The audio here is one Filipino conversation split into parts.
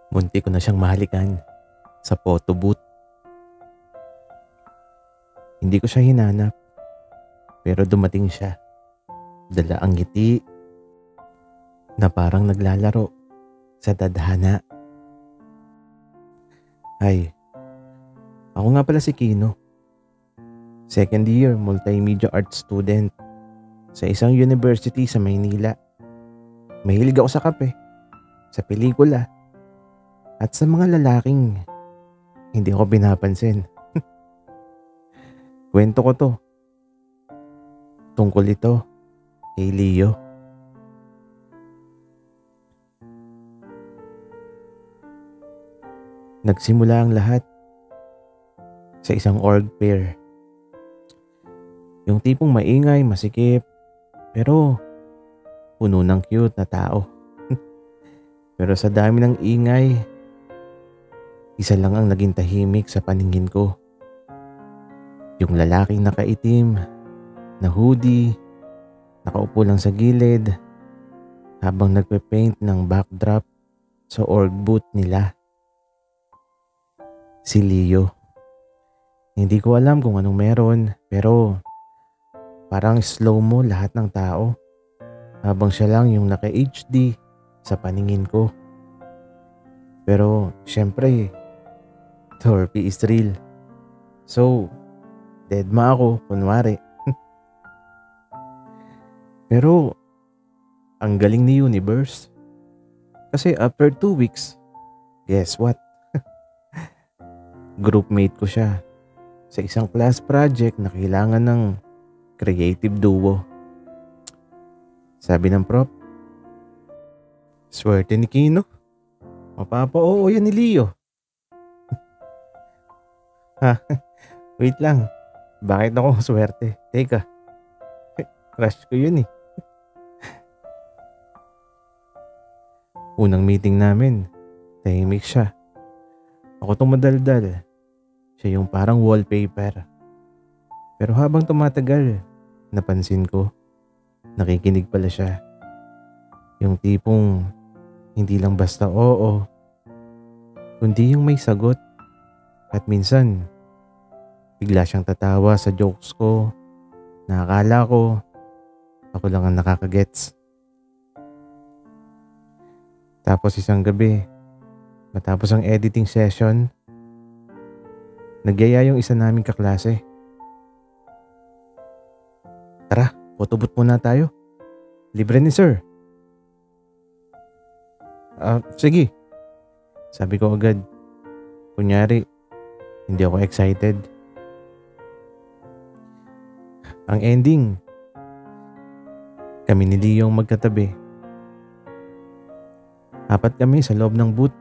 Munti ko na siyang mahalikan sa photo booth. Hindi ko siya hinanap, pero dumating siya. Dala ang ngiti na parang naglalaro sa tadhana. Ay, ako nga pala si Kino. Second year multimedia arts student sa isang university sa Maynila. Mahilig ako sa kape, sa pelikula, at sa mga lalaking hindi ako pinapansin. Kwento ko to. Tungkol ito kay Leo. Nagsimula ang lahat sa isang org pair. Yung tipong maingay, masikip, pero puno ng cute na tao. Pero sa dami ng ingay, isa lang ang naging tahimik sa paningin ko. Yung lalaking nakaitim, na hoodie, nakaupo lang sa gilid habang nagpe-paint ng backdrop sa org booth nila. Si Leo. Hindi ko alam kung anong meron, pero parang slow mo lahat ng tao habang siya lang yung naka-HD sa paningin ko. Pero syempre, therapy is real. So, deadma ako, kunwari. Pero, ang galing ni Universe. Kasi after 2 weeks, guess what? Groupmate ko siya sa isang class project na kailangan ng creative duo. Sabi ng prof, swerte ni Kino. Mapapa-oo yan ni Leo. Ha? Wait lang. Bakit ako swerte? Teka. Crush ko yun eh. Unang meeting namin, tahimik siya. Ako tong madaldal. Siya yung parang wallpaper. Pero habang tumatagal, napansin ko, nakikinig pala siya. Yung tipong hindi lang basta oo, kundi yung may sagot. At minsan, bigla siyang tatawa sa jokes ko na akala ko ako lang ang nakakagets. Tapos isang gabi, matapos ang editing session, nagyaya yung isa naming kaklase. Tara, photobooth muna tayo. Libre ni sir. Sige. Sabi ko agad. Kunyari, hindi ako excited. Ang ending, kami ni Leo magkatabi. 4 kami sa loob ng booth.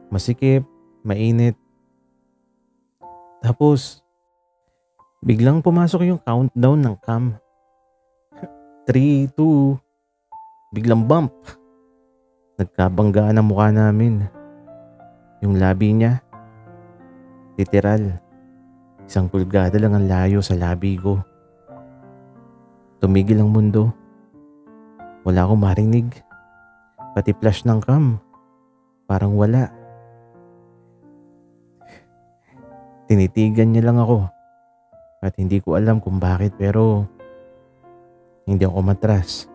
Masikip, mainit. Tapos, biglang pumasok yung countdown ng cam. 3, 2, biglang bump. Nagkabanggaan ang mukha namin. Yung labi niya, literal, 1 pulgada lang ang layo sa labi ko. Tumigil ang mundo. Wala akong marinig. Pati flash ng cam, parang wala. Tinitigan niya lang ako. At hindi ko alam kung bakit, pero hindi ako matras.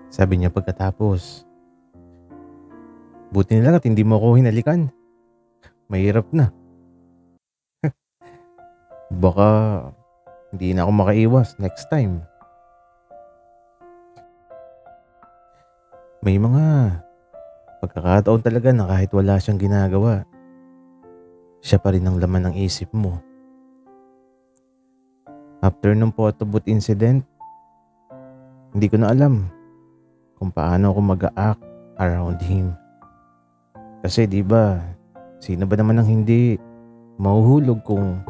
Sabi niya pagkatapos, buti na lang at hindi mo ako hinalikan. Mahirap na. Baka hindi na ako makaiwas next time. May mga pagkakataon talaga na kahit wala siyang ginagawa, siya pa rin ang laman ng isip mo. After nung photo booth incident, hindi ko na alam kung paano ako mag-a-act around him. Kasi diba, sino ba naman ang hindi mahuhulog kung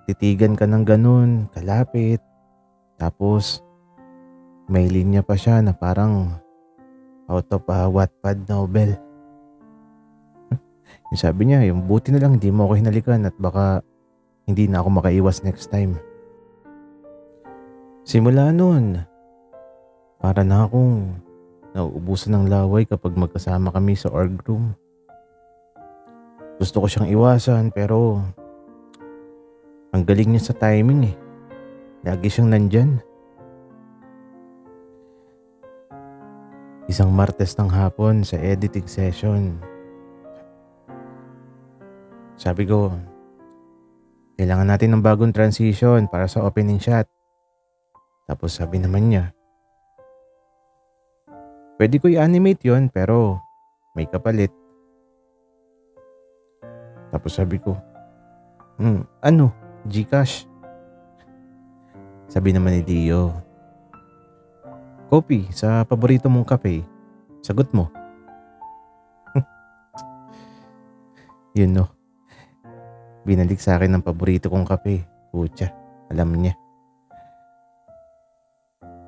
titigan ka ng ganun, kalapit, tapos may linya pa siya na parang out of a Wattpad novel. Yung sabi niya, yung buti na lang hindi mo ako hinalikan at baka hindi na ako makaiwas next time. Simula noon, para na akong nauubusan ng laway kapag magkasama kami sa org room. Gusto ko siyang iwasan pero ang galing niya sa timing eh. Lagi siyang nandyan. Isang Martes ng hapon sa editing session. Sabi ko, kailangan natin ng bagong transition para sa opening shot. Tapos sabi naman niya, pwede ko i-animate yon pero may kapalit. Tapos sabi ko, ano? Gcash? Sabi naman ni Leo, coffee sa paborito mong kape. Sagot mo. Yun no. Binalik sa akin ng paborito kong kape. Pucha, alam niya.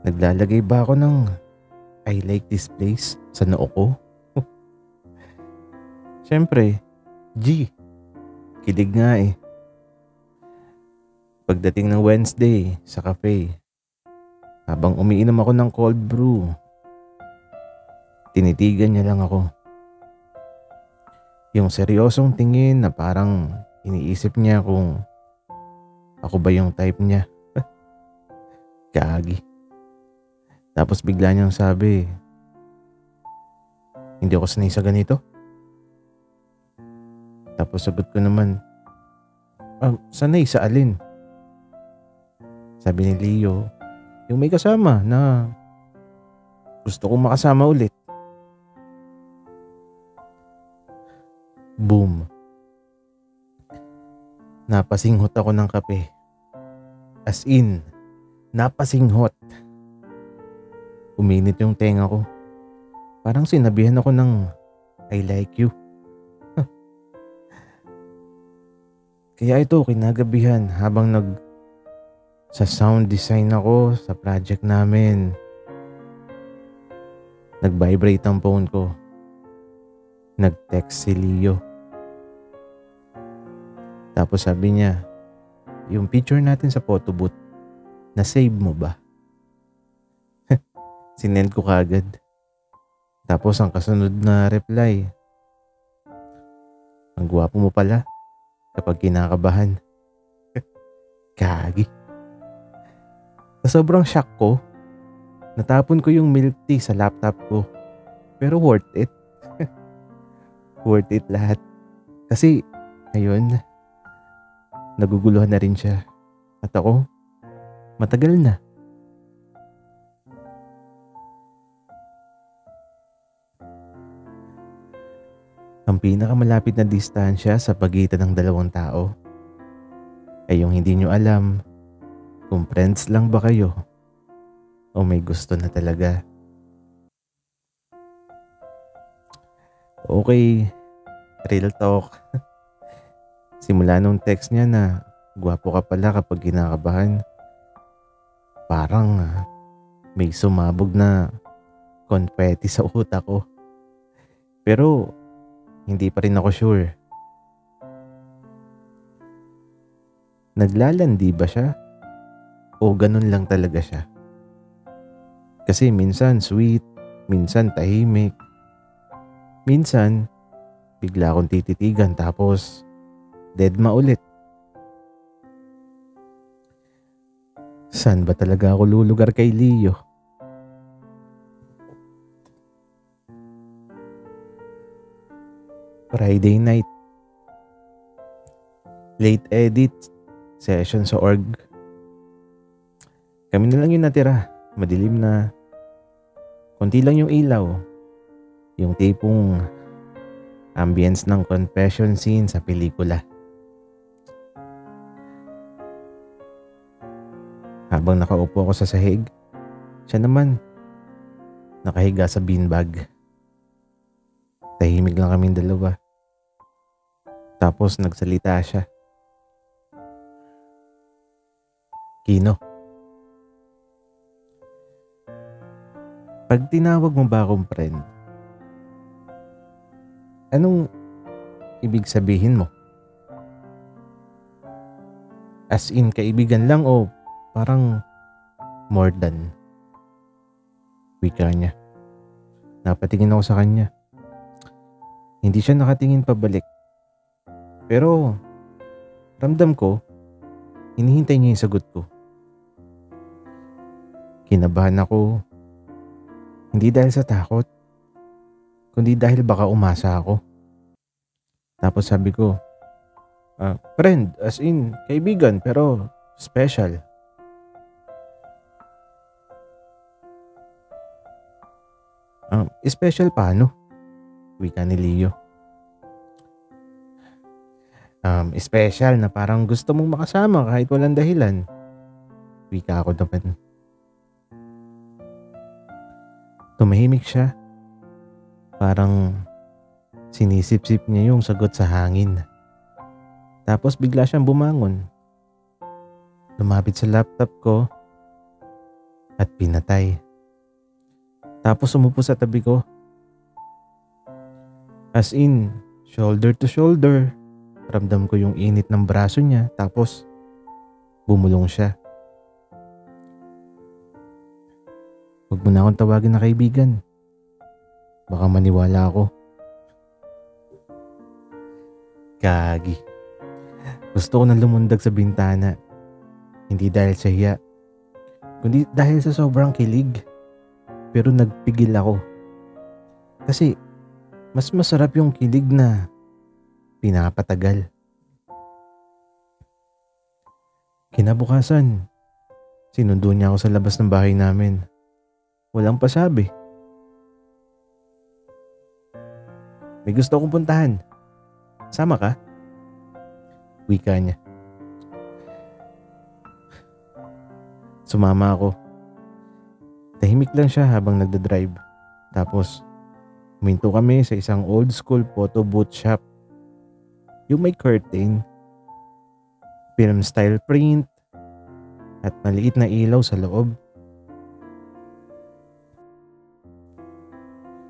Naglalagay ba ako ng I like this place sa noo ko? Siyempre, G. Kilig nga eh. Pagdating ng Wednesday sa cafe, habang umiinom ako ng cold brew, tinitigan niya lang ako. Yung seryosong tingin na parang iniisip niya kung ako ba yung type niya. Gagi. Tapos bigla niyang sabi, hindi ako sanay sa ganito. Tapos sagot ko naman, sanay sa alin? Sabi ni Leo, yung may kasama na gusto kong makasama ulit. Boom. Napasinghot ako ng kape. As in, napasinghot. Uminit yung tenga ko. Parang sinabihan ako ng I like you. Kaya ito kinagabihan habang sa sound design ako sa project namin. Nag-vibrate ang phone ko. Nag-text si Leo. Tapos sabi niya, yung picture natin sa photo booth, na-save mo ba? Sinend ko kagad. Tapos ang kasunod na reply, ang gwapo mo pala kapag kinakabahan. Kagi. Sa sobrang shock ko, natapon ko yung milk tea sa laptop ko. Pero worth it. Worth it lahat. Kasi, ayun, naguguluhan na rin siya. At ako, matagal na. Ang pinakamalapit na distansya sa pagitan ng dalawang tao ay yung hindi nyo alam kung friends lang ba kayo o may gusto na talaga. Okay, real talk. Simula nung text niya na gwapo ka pala kapag kinakabahan, parang may sumabog na confetti sa utak ko. Pero hindi pa rin ako sure. Naglalandi ba siya? O ganun lang talaga siya? Kasi minsan sweet, minsan tahimik, minsan bigla akong tititigan tapos deadma ulit. Saan ba talaga ako lulugar kay Leo? Friday night. Late edit session sa org. Kami na lang yung natira. Madilim na. Konti lang yung ilaw. Yung tipong ambience ng confession scene sa pelikula. Habang nakaupo ako sa sahig, siya naman nakahiga sa beanbag. Tahimik lang kaming dalawa. Tapos nagsalita siya. Kino, pag tinawag mo ba akong friend, anong ibig sabihin mo? As in kaibigan lang o parang more than? Wika niya. Napatingin ako sa kanya. Hindi siya nakatingin pabalik. Pero ramdam ko, hinihintay niya yung sagot ko. Kinabahan ako. Hindi dahil sa takot, kundi dahil baka umasa ako. Tapos sabi ko, friend, as in, kaibigan, pero special. Special paano? Wika ni Leo. Special na parang gusto mong makasama kahit walang dahilan. Wika ako naman. Tumahimik siya. Parang sinisip-sip niya yung sagot sa hangin. Tapos bigla siyang bumangon. Lumapit sa laptop ko at pinatay. Tapos umupo sa tabi ko. As in, shoulder to shoulder. Ramdam ko yung init ng braso niya. Tapos bumulong siya. Huwag mo na akong tawagin na kaibigan. Baka maniwala ako. Gagi. Gusto ko nang lumundag sa bintana. Hindi dahil sa hiya, kundi dahil sa sobrang kilig. Pero nagpigil ako. Kasi mas masarap yung kilig na pinapatagal. Kinabukasan, sinundo niya ako sa labas ng bahay namin. Walang pasabi. May gusto akong puntahan. Sama ka? Wika niya. Sumama ako. Tahimik lang siya habang nagdadrive. Tapos, huminto kami sa isang old school photo booth shop. Yung may curtain, film style print, at maliit na ilaw sa loob.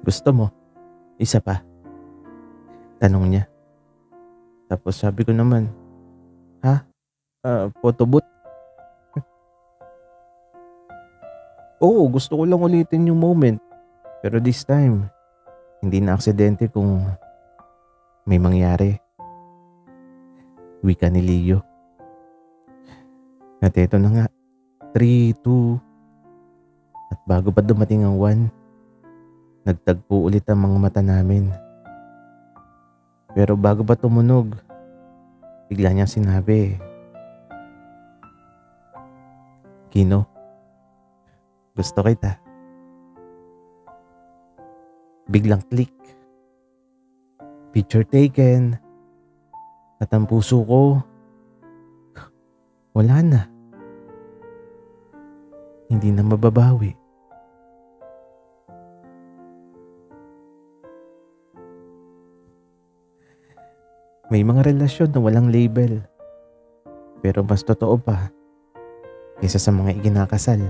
Gusto mo? Isa pa? Tanong niya. Tapos sabi ko naman, photo booth? Oo, gusto ko lang ulitin yung moment. Pero this time, hindi na aksidente kung may mangyari. Wika ni Leo. At eto na nga, 3, 2, at bago pa dumating ang 1, nagtagpo ulit ang mga mata namin. Pero bago pa tumunog, bigla niyang sinabi, Kino, gusto kita. Biglang click. Picture taken. At ang puso ko, wala na. Hindi na mababawi. May mga relasyon na walang label. Pero mas totoo pa kaysa sa mga ikinakasal.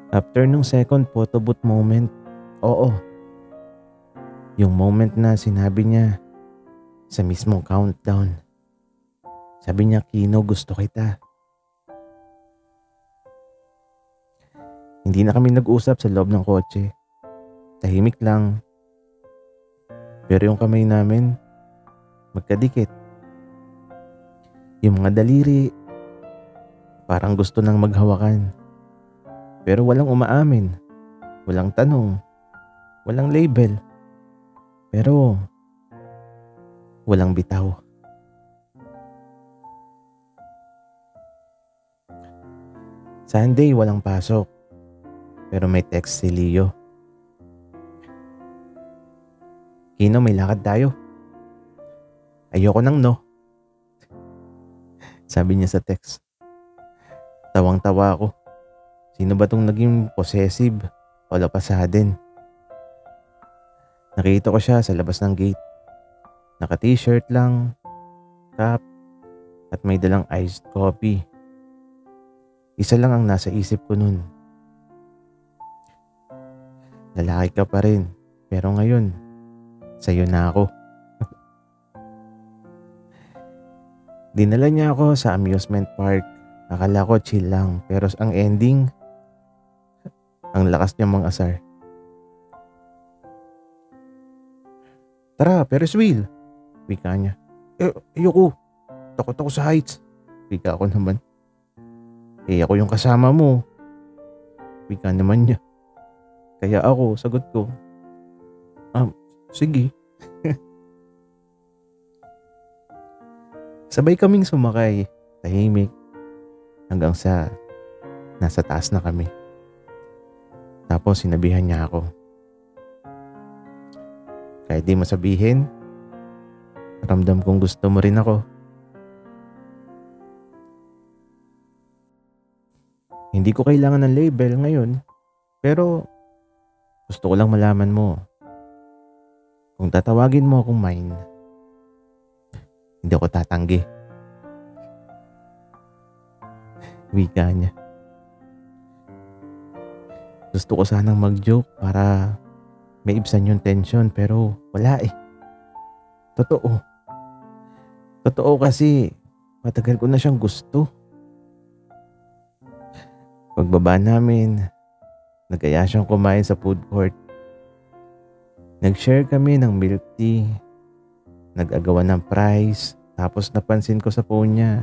After nung second photo booth moment, oo. Yung moment na sinabi niya sa mismong countdown. Sabi niya, Kino, gusto kita. Hindi na kami nag-usap sa loob ng kotse. Tahimik lang. Pero yung kamay namin, magkadikit. Yung mga daliri, parang gusto nang maghawakan. Pero walang umaamin, walang tanong, walang label, pero walang bitaw. Sunday walang pasok, pero may text si Leo. Kino, may lakad tayo. Ayoko nang no. Sabi niya sa text. Tawang-tawa ako. Sino ba tong naging possessive o lapasadin? Nakita ko siya sa labas ng gate. Naka-t-shirt lang, cap, at may dalang iced coffee. Isa lang ang nasa isip ko nun. Lalaki ka pa rin, pero ngayon, sa'yo na ako. Dinala niya ako sa amusement park. Akala ko chill lang, pero ang ending, Ang lakas niyang mang-asar. Tara, Ferris wheel! Wika niya. Ayoko. Takot ako sa heights. Wika ko naman. Ako yung kasama mo. Wika naman niya. Kaya ako, sagot ko. Sige. Sabay kaming sumakay. Tahimik. Hanggang sa nasa taas na kami. Tapos sinabihan niya ako. Kahit di mo sabihin, ramdam kong gusto mo rin ako. Hindi ko kailangan ng label ngayon, pero gusto ko lang malaman mo. Kung tatawagin mo akong mine, hindi ako tatanggi. Wika niya. Gusto ko sanang mag-joke para maibsan yung tension, pero wala eh. Totoo. Totoo kasi matagal ko na siyang gusto. Pagbaba namin, nag-aya siyang kumain sa food court. Nag-share kami ng milk tea. Nag-agawan ng price. Tapos napansin ko sa phone niya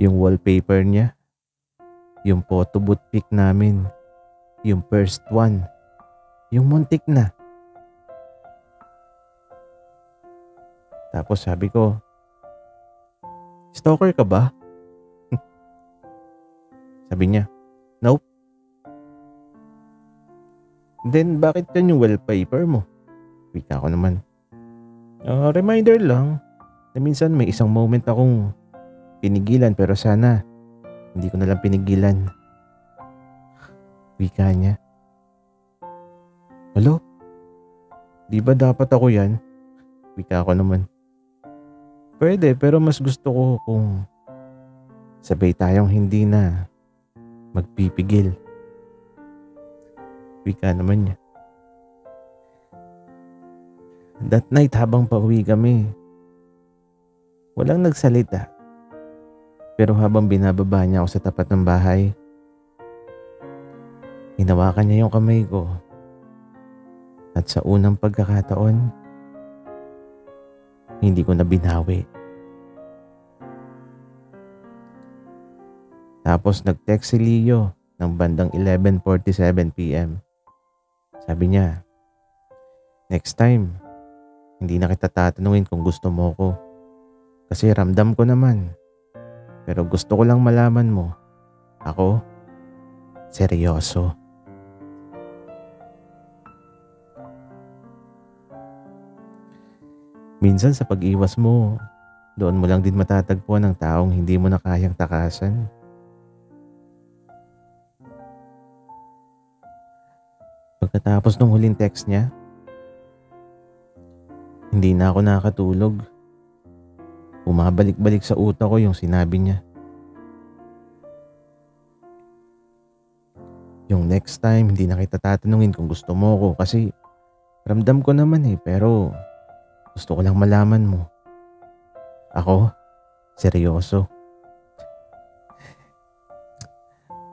yung wallpaper niya. Yung photo booth pic namin. Yung first one. Yung muntik na. Tapos sabi ko, stalker ka ba? Sabi niya, nope. Then bakit yan yung wallpaper mo? Wika ko naman. Reminder lang na minsan may isang moment akong pinigilan pero sana hindi ko nalang pinigilan. Wika niya. Hello? Di ba dapat ako yan? Wika ko naman. Pwede pero mas gusto ko kung sabay tayong hindi na magpipigil. Wika naman niya. That night habang pauwi kami, walang nagsalita. Pero habang binababa niya ako sa tapat ng bahay, hinawakan niya yung kamay ko. At sa unang pagkakataon, hindi ko na binawi. Tapos nag-text si Leo ng bandang 11:47 PM. Sabi niya, next time, hindi na kita tatanungin kung gusto mo ko. Kasi ramdam ko naman. Pero gusto ko lang malaman mo, ako, seryoso. Minsan sa pag-iwas mo, doon mo lang din matatagpuan ang taong hindi mo na kayang takasan. Pagkatapos ng huling text niya, hindi na ako nakakatulog. Bumabalik-balik sa utak ko yung sinabi niya. Yung next time, hindi na kita tatanungin kung gusto mo ko kasi ramdam ko naman pero gusto ko lang malaman mo. Ako, seryoso.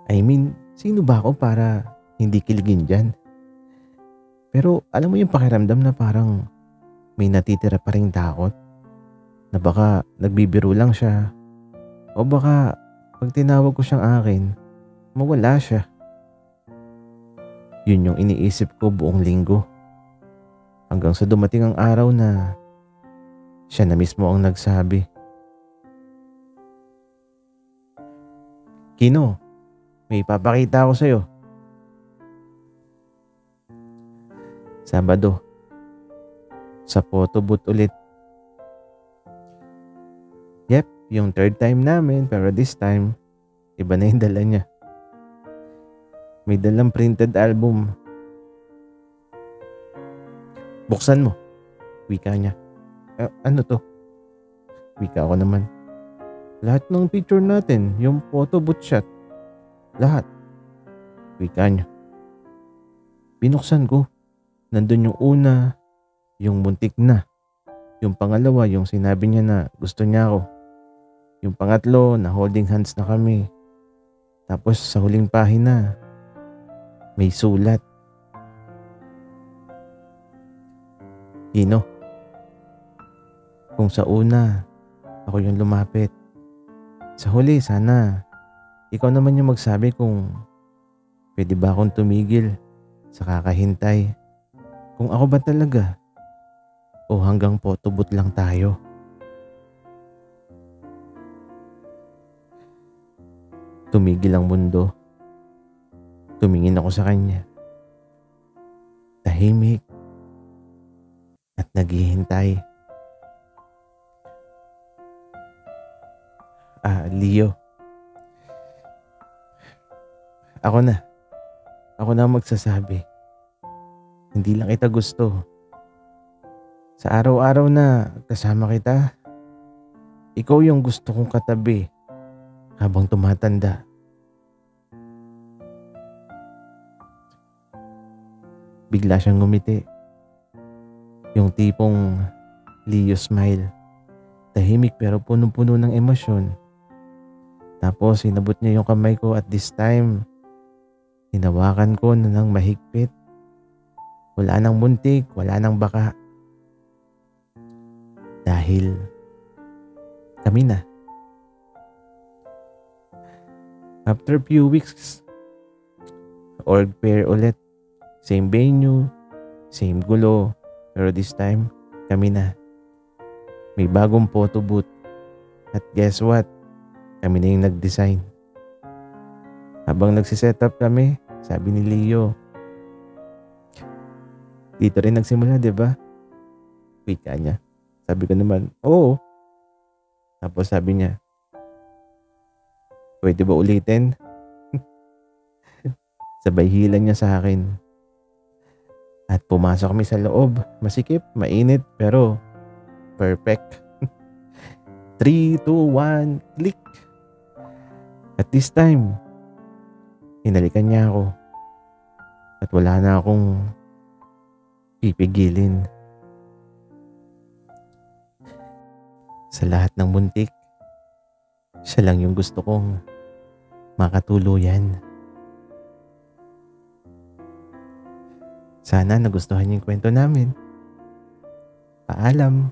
I mean, sino ba ako para hindi kiligin dyan? Pero alam mo yung pakiramdam na parang may natitira pa ring takot? Na baka nagbibiro lang siya. O baka pag tinawag ko siyang akin, mawala siya. Yun yung iniisip ko buong linggo. Hanggang sa dumating ang araw na siya na mismo ang nagsabi. Kino, may ipapakita ako sa'yo. Sabado, sa photo booth ulit. Yep, yung third time namin pero this time, iba na yung dala niya. May dalang printed album. Buksan mo, wika niya. Ano to? Wika ko naman. Lahat ng picture natin, yung photo booth shot. Lahat. Wika niya. Binuksan ko. Nandun yung una, yung muntik na. Yung pangalawa, yung sinabi niya na gusto niya ako. Yung pangatlo, na holding hands na kami. Tapos sa huling pahina, may sulat. Gino, kung sa una, ako yung lumapit. Sa huli, sana ikaw naman yung magsabi kung pwede ba akong tumigil sa kakahintay. Kung ako ba talaga o hanggang photobooth lang tayo. Tumigil ang mundo. Tumingin ako sa kanya. Tahimik at naghihintay. Leo. Ako na. Ako na magsasabi. Hindi lang kita gusto. Sa araw-araw na kasama kita, ikaw yung gusto kong katabi habang tumatanda. Bigla siyang ngumiti. Yung tipong Leo smile. Tahimik pero punong-puno ng emosyon. Tapos sinabot niya yung kamay ko at this time, hinawakan ko na ng mahigpit. Wala nang muntik, wala nang baka. Dahil kami na. After few weeks, org pair ulit. Same venue, same gulo. Pero this time, kami na. May bagong photo booth. At guess what? Kami na yung nag-design. Habang nagsiset up kami, sabi ni Leo, dito rin nagsimula, di ba? Wika niya. Sabi ko naman, oo. Tapos sabi niya, pwede ba ulitin? Sabay hilang niya sa akin. At pumasok kami sa loob. Masikip, mainit, pero perfect. 3, 2, 1, click. At this time, hinalikan niya ako. At wala na akong pipigilin. Sa lahat ng muntik, siya lang yung gusto kong makatuluyan. Sana nagustuhan niyo yung kwento namin. Paalam.